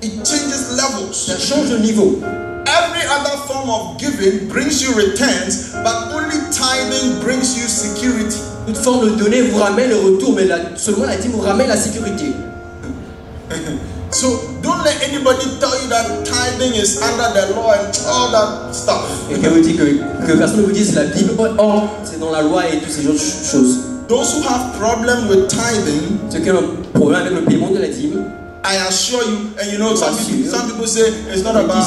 It changes levels. Ça change le niveau. Every other form of giving brings you returns, but only tithing brings you security. Toute forme de donner vous ramène le retour, mais seulement la dîme vous ramène la sécurité. So don't let anybody tell you that tithing is under the law and all that stuff. Et que vous dites que personne ne vous dise la Bible, or c'est dans la loi et toutes ces autres choses. Those who have problem with tithing, Ceux qui ont un problème avec le paiement de la dîme, I assure you, and you know, some people say it's not about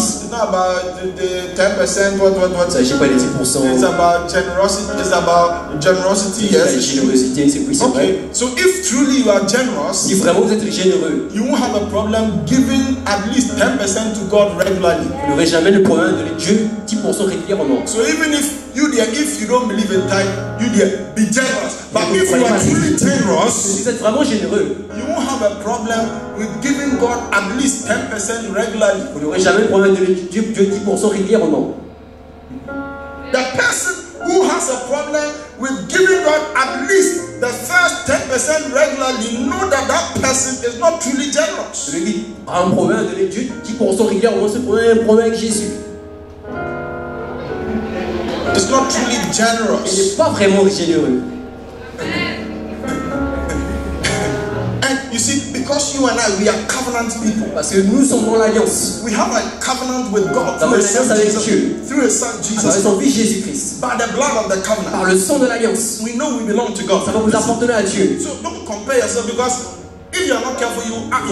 the 10%, what. il ne s'agit pas des 10%. It's about generosity. It's about generosity. La Yes. générosité, c'est oui, c'est vrai. Okay. So if truly you are generous, Si vraiment vous êtes généreux, you won't have a problem giving at least 10% to God regularly. vous n'aurez jamais le problème de donner Dieu 10% régulièrement. So even if you don't believe in tithe, you be generous. But if you are truly generous, Si vous êtes vraiment généreux, you won't have a problem with giving God at least 10% regularly. vous n'aurez jamais le problème de donner Dieu 10% régulièrement. The person who has a problem with giving God at least the first 10% regularly, know that that person is not truly generous. Celui qui a un problème de donner Dieu 10% régulièrement, c'est un problème avec Jésus. It's not truly Il generous. n'est pas vraiment généreux. And you see, because you and I, we are covenant people. Parce que nous sommes dans l'alliance. We have a covenant with God Nous avons une alliance avec Dieu. through His Son Avec Jesus. son Fils Jésus-Christ. By the blood of the Par covenant, le sang de l'alliance. we know we belong to God. Ça va vous appartenir à Dieu. So don't compare yourself, because if you are not careful,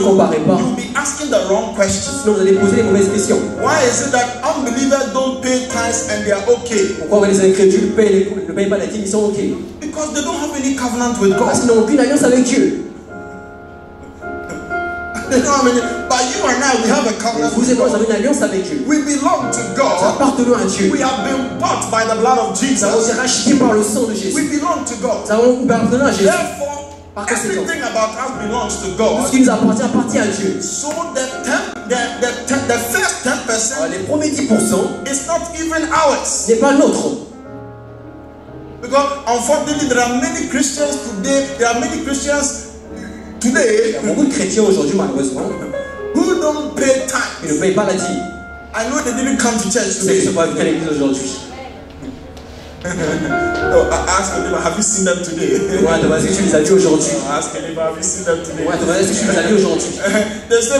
Comparez pas. you'll be asking the wrong questions. Sinon vous allez poser les mauvaises questions. Why is it that unbelievers don't pay tithes and they are okay? Pourquoi les incrédules ne payent pas la dîme, ils sont ok? Because they don't have any covenant with Parce God. qu'ils n'ont aucune alliance avec Dieu. They don't have any. But you and I, we have a covenant Vous with et moi, nous avons God. une alliance avec Dieu. We belong to Nous God. appartenons à Dieu. We have been bought by the blood of Nous avons été Jesus. rachetés par le sang de Jésus. We belong to God. Nous avons appartenons à Jésus. Therefore, Par conséquent, everything about us belongs to tout ce God. qui nous appartient à Dieu. So the first 10% Alors, les premiers 10% is not even ours. n'est pas nôtre. Because unfortunately, there are many Christians today. There are many Christians Il y today a beaucoup de chrétiens aujourd'hui, malheureusement, who don't pay qui tithes. ne payent pas la dîme. I know they didn't come to church C'est qu'ils ne sont today. pas venus à l'église aujourd'hui. No, I ask them, have you seen them today? Ouais, Thomas, est-ce que tu les as vus aujourd'hui? I ask them, have you seen them today? Ouais, Thomas, est-ce que tu les as vus aujourd'hui? They say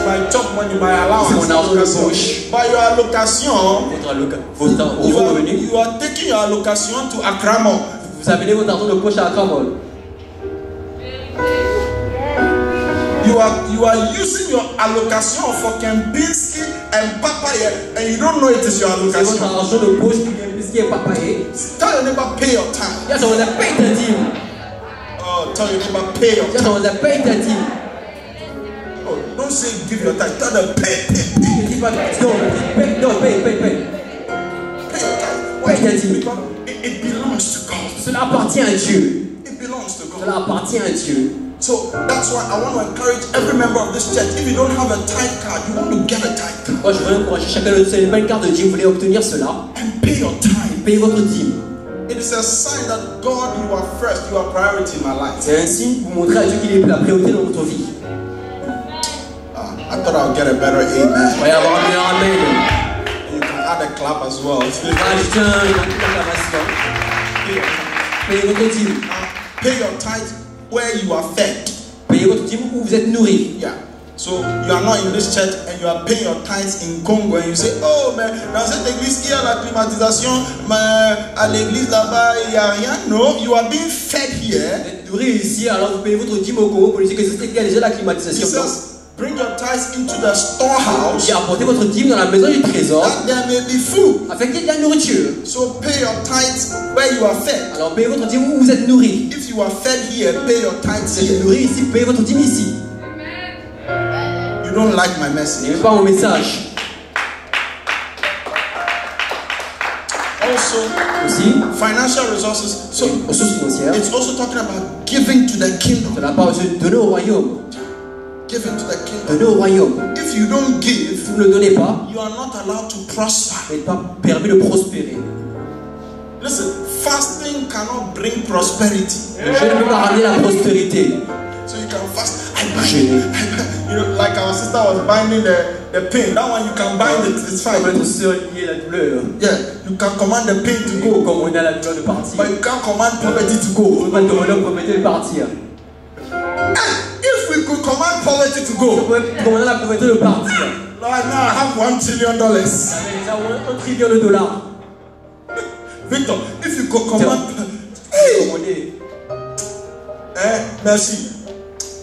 my job money, my allowance. C'est mon argent de poche. By your allocation, Votre revenu, you are taking your allocation to Akramo. vous amenez votre argent de poche à Akramol. You are using your allocation for Kempinski and Papaya, and you don't know it is your C'est votre allocation. argent de poche pour ce qui est papaye. Tell your neighbor, pay your time. Dis à ton voisin, paye ta dîme. Oh, tell your neighbor, pay your Dis à time. ton voisin, paye ta dîme. Oh, don't say give your time. Tell them pay. Ne dis pas, non, paye. Pay your time. Paye ta dîme. Because it belongs to God. Cela appartient à Dieu. It belongs to God. Cela appartient à Dieu. So that's why I want to encourage every member of this church. If you don't have a tithe card, you want to get a tithe card Moi, je veux encourager chacun de ces 20 cartes de dîme. Vous voulez obtenir cela? and pay your tithe. Payez votre dîme. It is a sign that God, you are first. You are priority in my life. C'est un signe pour montrer à Dieu qu'il est la priorité dans votre vie. I thought I'll get a better amen. Il va y avoir un meilleur amen. You can add a clap as well. Rajouter une acclamation. Payez votre dîme. Pay your tithe where you are fed. Payez votre dîme où vous êtes nourri. Yeah. So you are not in this church and you are paying your tithes in Congo and you say, oh mais dans cette église il y a la climatisation, mais à l'église là-bas il n'y a rien. No, you are being fed here. Vous êtes nourri ici, alors vous payez votre dîme au Congo pour dire que c'est qu'il y a déjà la He climatisation. says, bring your tithes into the storehouse Et apportez votre dîme dans la maison du trésor that there may be food. afin qu'il y ait de la nourriture. So pay your tithes where you are fed. Alors payez votre dîme où vous êtes nourri. If you are fed here, pay your tithes Vous êtes here. nourri ici, payez votre dîme ici. You don't like my Ce message. n'est pas mon message. Also, Aussi, financial resources. So ressources financières. it's also talking about giving to the kingdom. Cela parle aussi de donner au royaume. Giving to the kingdom. Donner au royaume. If you don't give, Si vous ne le donnez pas, you are not allowed to prosper. vous n'êtes pas permis de prospérer. Listen, fasting cannot bring prosperity. Le jeûne ne peut pas ramener la prospérité. So you can fast. Jeûner. You know, like our sister was binding the pain. That one you can bind it, it's fine. Comme notre soeur liée la douleur. Yeah, you can command the pain to Comme go, on a la douleur de partir. but you can't command poverty to On ne go. peut pas demander au propriétaire de partir. If we could command poverty to On go, peut demander à la propriétaire de partir. right now I have $1 trillion. Ça fait déjà $1 trillion de dollars. Victor, if you could command, Commander. merci.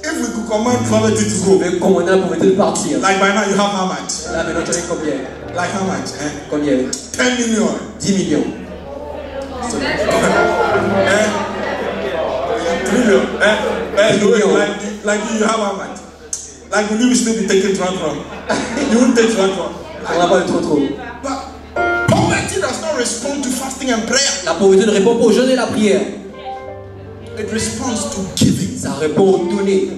If we could command poverty to On go, peut commander à la propriétaire de partir. like by now you have how much? Là maintenant tu as combien? Like how much? Combien? 10 million. 10 millions. Trillion. Million. Like you have how much? Like will you still be taking from? You won't take from. On n'a pas le trop. But poverty does not respond to fasting and prayer. La pauvreté ne répond pas au jeûne et la prière. It responds to giving. Ça répond au donner.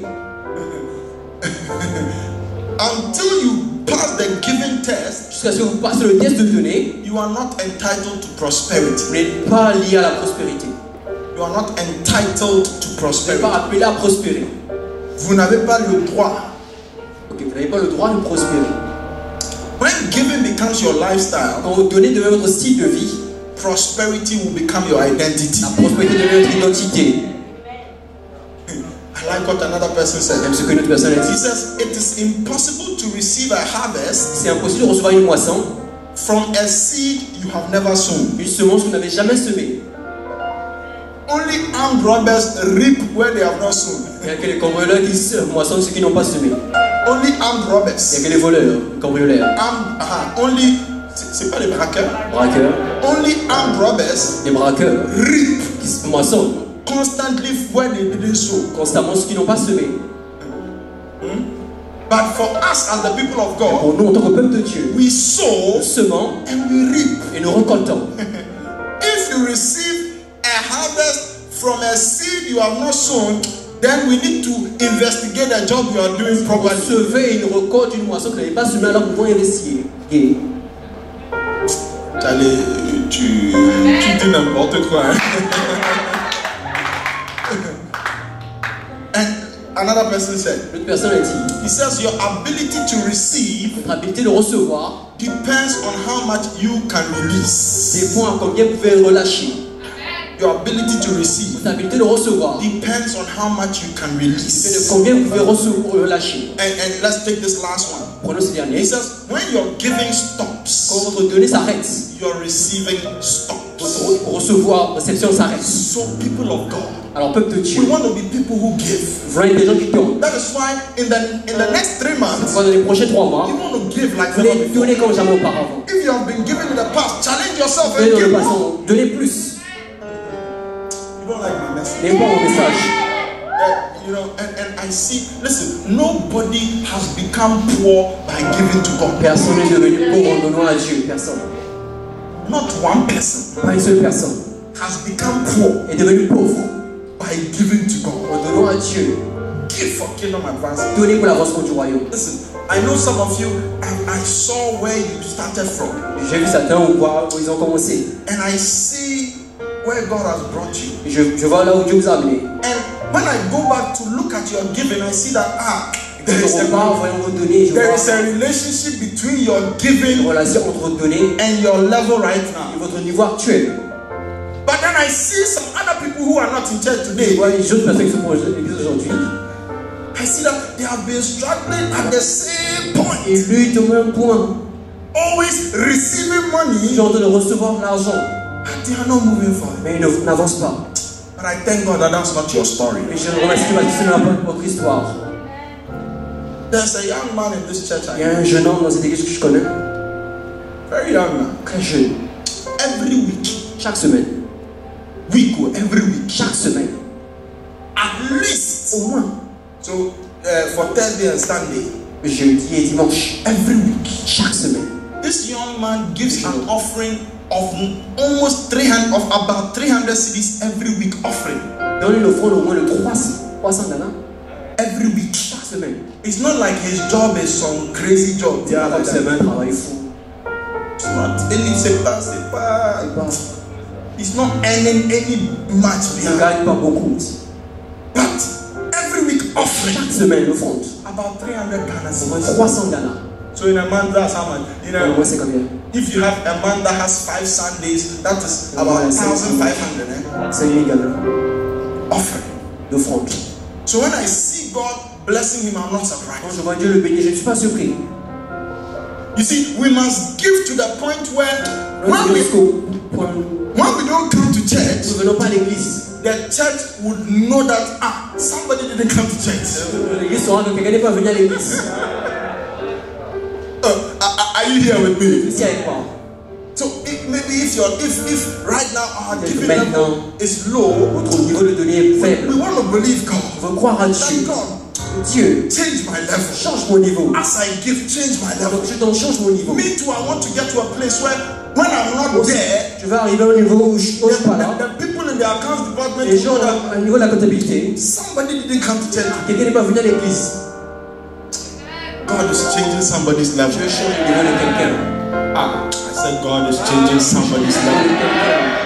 Until you pass the giving test, Jusqu'à ce que vous passez le test de donner, you are not entitled to prosperity. vous n'êtes pas lié à la prospérité. You are not entitled to Vous n'êtes prosperity. pas appelé à prospérer. Vous n'avez pas le droit. Ok, vous n'avez pas le droit de prospérer. When giving becomes your lifestyle, Quand vous donnez devient votre style de vie, prosperity will become your identity. la prospérité devient votre identité. I like what another person said. Même ce que notre personne a He dit. says it is impossible to receive a harvest C'est impossible de recevoir une moisson, from a seed you have never sown. une semence que vous n'avez jamais semée. Only armed robbers reap where they have not sown. Il n'y a que les cambrioleurs qui moissonnent ceux qui n'ont pas semé. Only armed Il robbers. n'y a que les voleurs, les cambrioleurs, Only, c'est pas les braqueurs. braqueurs, Only armed robbers les braqueurs reap qui moissonnent constantly where they didn't sow. constamment ceux qui n'ont pas semé. But for us as the people of God, Pour nous, en tant que peuple de Dieu, we sow nous semons and we reap. et nous récoltons. If you receive a harvest from a seed you have not sown, then we need to investigate the job you are doing Vous properly. recevez une récolte d'une moisson que vous n'avez pas semée, alors vous pouvez investiguer. Et Tu dis n'importe quoi. Hein? And another person said, l'autre personne a dit, he says your ability to receive votre habilité de recevoir depends on how much you can release. dépend à combien vous pouvez relâcher. Your ability to receive Votre habilité de recevoir depends on how much you can dépend de release. combien vous pouvez relâcher. And let's take this last one. Prenons ce dernier. He says, when your giving Quand stops, votre donnée s'arrête, your receiving stops. votre recevoir, réception s'arrête. So, people of God, Alors, peuple de Dieu, we want to be people who give. vous voulez être des gens qui donnent. That is why in the next 3 months, Dans les prochains 3 mois, you want to give like vous never voulez before. donner comme jamais auparavant. If you have been giving in the past, challenge yourself Donnez and dans le give passé, more. donnez plus. You don't like my message. N'aimez pas mon message. You know, and I see, listen, nobody has become poor by giving to God. Personne n'est devenu pauvre en donnant à Dieu. Personne. Not one person Pas une seule personne has become poor est devenue pauvre by giving to God. en donnant à Dieu. Give for kingdom advancement. Donnez pour l'avancement du royaume. Listen, I know some of you, I saw where you started from. J'ai vu certains où ils ont commencé. And I see where God has brought you. Je vois là où Dieu vous a amené. And when I go back to look at your giving, I see that there Quand is je repars, voyons vous donner, je there vois is a relationship between your une giving relation entre donner and your level right et now. votre niveau actuel. But then I see some other people who are not in church Je today. vois les autres personnes qui sont pour l'église aujourd'hui. I see that they have been struggling at the same point. Ils luttent au même point. Always receiving money, Ils sont en train de recevoir l'argent, and they are not moving forward. mais ils n'avancent pas. But I thank God that that's not your story. Et je remercie Dieu parce que ce n'est pas votre histoire. There's a young man in this church. Il y a un jeune homme dans cette église que je connais, Very young man. très jeune. Every week, Chaque semaine, every week, chaque semaine, at least. au moins, So for Thursday and Sunday, jeudi et dimanche, every week, chaque semaine, this young man gives an offering of almost 300, of about 300 cedis every week offering. donne une offrande au moins de 300 dollars Every week. chaque semaine. It's not like his job is some crazy job. Yeah, like C'est that. un travail fou. It's not. C'est pas. He's not earning any much. Il ne gagne pas beaucoup. But every week offering Chaque semaine, l'offrande, about 300 Ghana au moins cedis. 300 dollars. So in a month, that's how much. Au moins, c'est combien? If you have a month that has 5 Sundays, that is about 1,500 C'est illégal. offering. L'offrande. So when I see God blessing him, I'm not Quand surprised. je vois Dieu le bénir, je ne suis pas surpris. You see, we must give to the point where Quand jusqu'au point when we don't come to où church, nous ne venons pas à l'église, the church would know that somebody didn't come to church. l'église saura que quelqu'un n'est pas venu à l'église. Are you here with me? Ici avec moi. So maybe if right now our giving Maintenant, level is low, votre niveau de donner est we faible. want to believe God. On veut croire à That Dieu. God Dieu, change my level. change mon niveau. As I give, change my level. Donc je t'en change mon niveau. Me too, I want to get to a place where when I'm not there, Je vais arriver au niveau où je ne suis pas là. the people in the accounts department Les gens know that au niveau de la comptabilité, somebody didn't come to church. quelqu'un n'est pas venu à l'église. God is changing somebody's level. Je change le niveau de quelqu'un. I said God is changing somebody's level.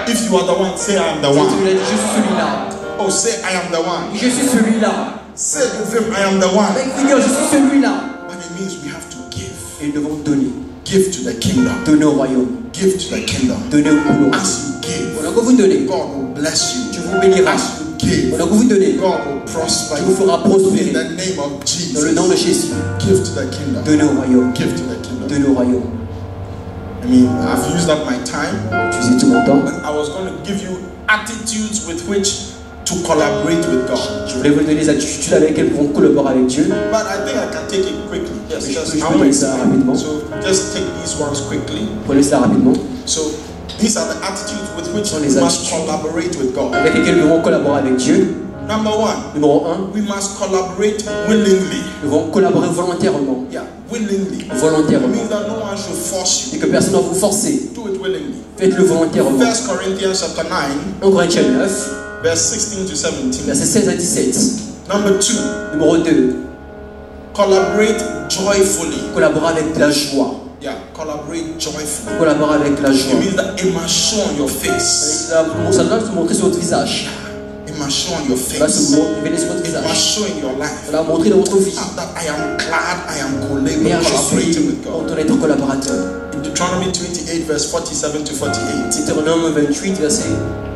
If you are the one, say I am the Si tu one. l'as dit, je suis celui-là. Oh, say I am the one. Je suis celui-là. Say it with him, I am the one. Avec Seigneur, je suis celui-là. But it means we have to give. Et nous devons donner. Give to the kingdom. Donner au royaume. Give to the kingdom. Donner au boulot. As you give, Pendant que vous donnez, God will bless you. Dieu vous bénira. As you give, Pendant que vous donnez, God will prosper Dieu vous you. fera In prospérer. the name of Dans le nom de Jesus, Jésus, give to the kingdom. donnez au royaume. Give to the kingdom. Donnez au royaume. I mean, I've used up my time, Utilisez tout mon temps. but I was going to give you attitudes with which to collaborate with God. Je voulais vous donner les attitudes avec lesquelles nous pouvons collaborer avec Dieu. But I think I can take it quickly. Yes, Mais just je peux donner ça rapidement. So just take these ones quickly. Prenez ça rapidement. So these are the attitudes with which Sont we les must attitudes. collaborate with God. Avec lesquelles nous devons collaborer avec Dieu. Number one, Numéro 1, we must collaborate willingly. nous devons collaborer volontairement. Yeah, willingly. It Volontairement. means that no one should force Et you. que personne ne va vous forcer. Do it willingly. Faites-le volontairement. 1 Corinthians chapter 9, 1 Corinthiens 9, verse 16 to 17. versets 16 à 17. Number two, Numéro 2, collaborate joyfully. collaborer avec la joie. Yeah, collaborate joyfully. Collaborer avec la It joie. means that it must show on your face. Ça doit se montrer sur votre visage. It must show on your Ça doit se face. révéler sur votre It must visage. show in your life. Ça doit montrer dans votre vie. That I am glad I am Mais je collaborating suis with God. content d'être collaborateur. In Deuteronomy 28, verse 47 to 48. Deutéronome 28, verset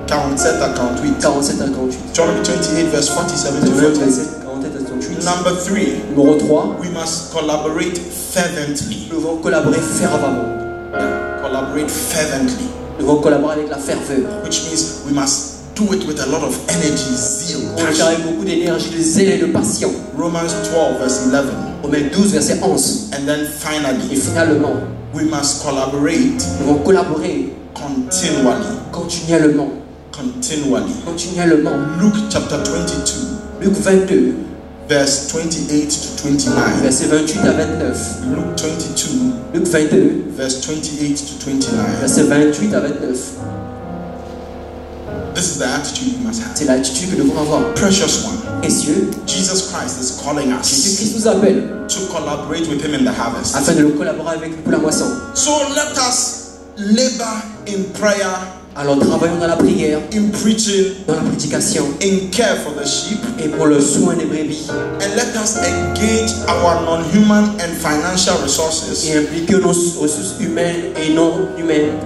47 à 48. 47 à 48. Deuteronomy 28, verse 47 to Deutéronome 48. 27, 47 à 48. Number three, Numéro 3, we must collaborate fervently. nous devons collaborer fervemment. Yeah, collaborate fervently, Nous devons collaborer avec la ferveur. which means we must do it with a lot of energy, zeal, On va faire passion. avec beaucoup d'énergie, de zèle et de passion. Romans 12, verse 11. Romains 12, verset 11. And then Et finally, finalement, we must collaborate nous devons collaborer continually. continuellement. Continually. Continuellement. Luke chapter 22, Luc 22, verse 28 to 29. verset 28 à 29. Luke 22, Luc 22, verse 28 to 29. verset 28 à 29. This is the attitude we must have. C'est l'attitude que nous devons avoir. Precious one, Précieux, Jesus Christ is calling us Jésus-Christ nous appelle to collaborate with him in the harvest. afin de le collaborer avec lui pour la moisson. So let us labor in prayer, Alors travaillons dans la prière, in preaching, dans la prédication in care for the sheep, et pour le soin des brebis. and let us engage our non-human and financial resources Et impliquer nos ressources humaines et non humaines.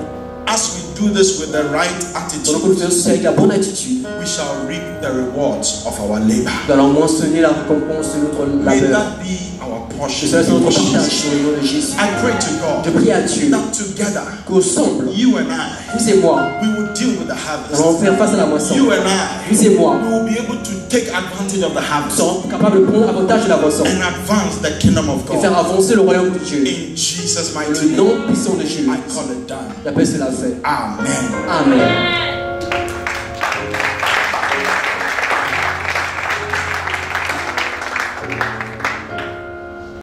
as we do this with the right Pendant que nous faisons attitude, cela avec la bonne attitude, we shall reap the rewards of our labor. nous allons mentionner la récompense de notre May labeur. that be our Que portion. cela soit in notre Jesus. partage dans le nom de Jésus. I pray to Je God prie à Dieu that together, qu'ensemble, you and I, vous et moi, we will deal with the nous harvest. allons faire face à la moisson. You and I, Vous et moi, we will be able to take advantage of the nous harvest serons capables de prendre avantage de la moisson and advance the kingdom of et faire God. avancer le royaume de Dieu. In Jesus' Dans mighty le name, nom puissant de Jésus, I call it done. j'appelle cela fait. Amen. Amen.